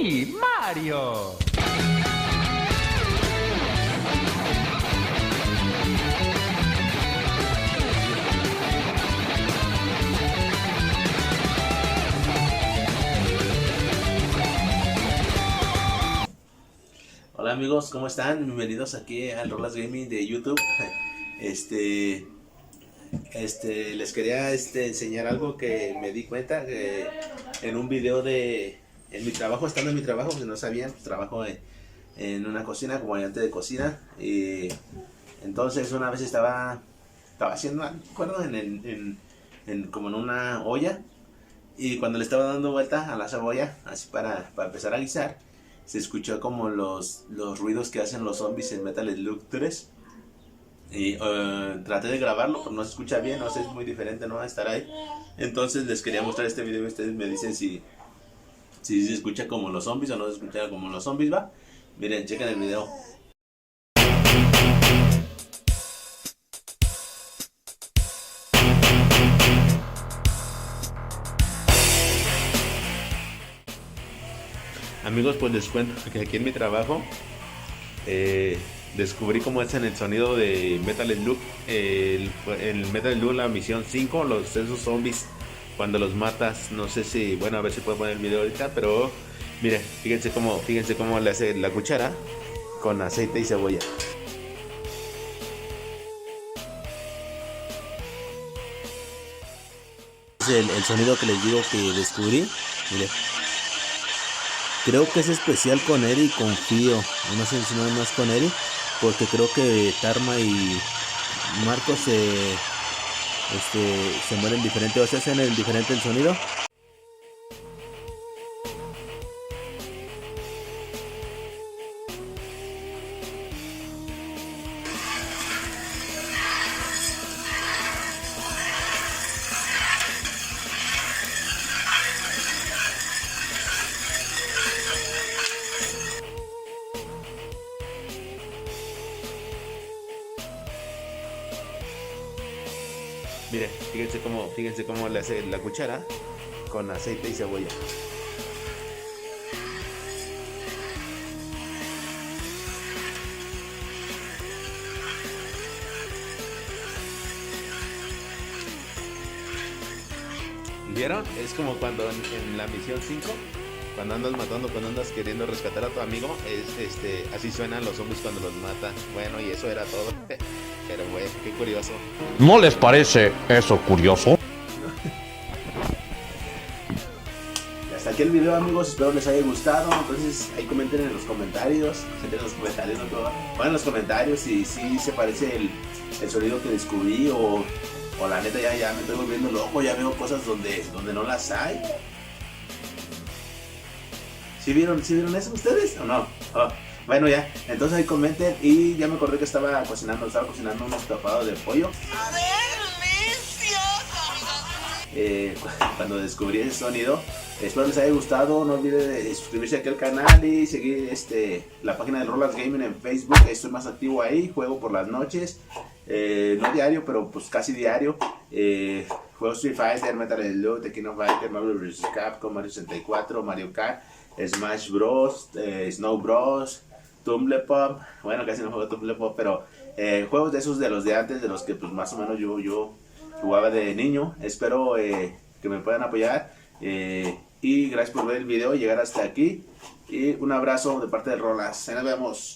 Sí, Mario. Hola amigos, ¿cómo están? Bienvenidos aquí al Rolas Gaming de YouTube. Este, les quería enseñar algo que me di cuenta que en un video en mi trabajo, estando en mi trabajo, si no sabían, pues trabajo en una cocina como ayudante de cocina. Y entonces una vez estaba haciendo, no recuerdo, como en una olla. Y cuando le estaba dando vuelta a la cebolla, así para empezar a guisar, se escuchó como los ruidos que hacen los zombies en Metal Slug 3. Y traté de grabarlo, pero no se escucha bien, no sé, es muy diferente, ¿no? Estar ahí. Entonces les quería mostrar este video y ustedes me dicen si se escucha como los zombies o no se escucha como los zombies, ¿va? Miren, chequen el video. Amigos, pues les cuento que aquí en mi trabajo descubrí cómo hacen el sonido de Metal Slug. El Metal Slug, la misión 5, esos zombies cuando los matas. No sé si, bueno, a ver si puedo poner el video ahorita, pero miren, fíjense cómo le hace la cuchara con aceite y cebolla. Es el sonido que les digo que descubrí. Miren. Creo que es especial con Eri y con Fío. No sé si no es más con Eri, porque creo que Tarma y Marcos se mueren diferente, o se hacen el diferente el sonido. Miren, fíjense cómo le hace la cuchara con aceite y cebolla. ¿Vieron? Es como cuando en la misión 5, cuando andas matando, cuando andas queriendo rescatar a tu amigo, así suenan los zombies cuando los mata. Bueno, y eso era todo. Pero bueno, qué curioso. ¿No les parece eso curioso? Y hasta aquí el video, amigos, espero les haya gustado. Entonces ahí comenten en los comentarios, pongan en los comentarios si se parece el sonido que descubrí o la neta ya me estoy volviendo loco, ya veo cosas donde no las hay. ¿Sí vieron eso ustedes o no? Oh, bueno, ya, entonces ahí comenten. Y ya me acordé que estaba cocinando unos tapados de pollo. A ver, Cuando descubrí ese sonido. Espero les haya gustado. No olviden de suscribirse aquí al canal y seguir la página de Rolas Gaming en Facebook. Estoy más activo ahí, juego por las noches, no diario, pero pues casi diario. Juego Street Fighter, Metal Slug, Tekken Fighter, Marvel vs. Capcom, Mario 64, Mario Kart, Smash Bros, Snow Bros, Tumble Pop. Bueno, casi no juego Tumble Pop, pero juegos de esos, de los de antes, de los que pues más o menos yo jugaba de niño. Espero que me puedan apoyar, y gracias por ver el video y llegar hasta aquí, y un abrazo de parte de Rolas. Ahí nos vemos.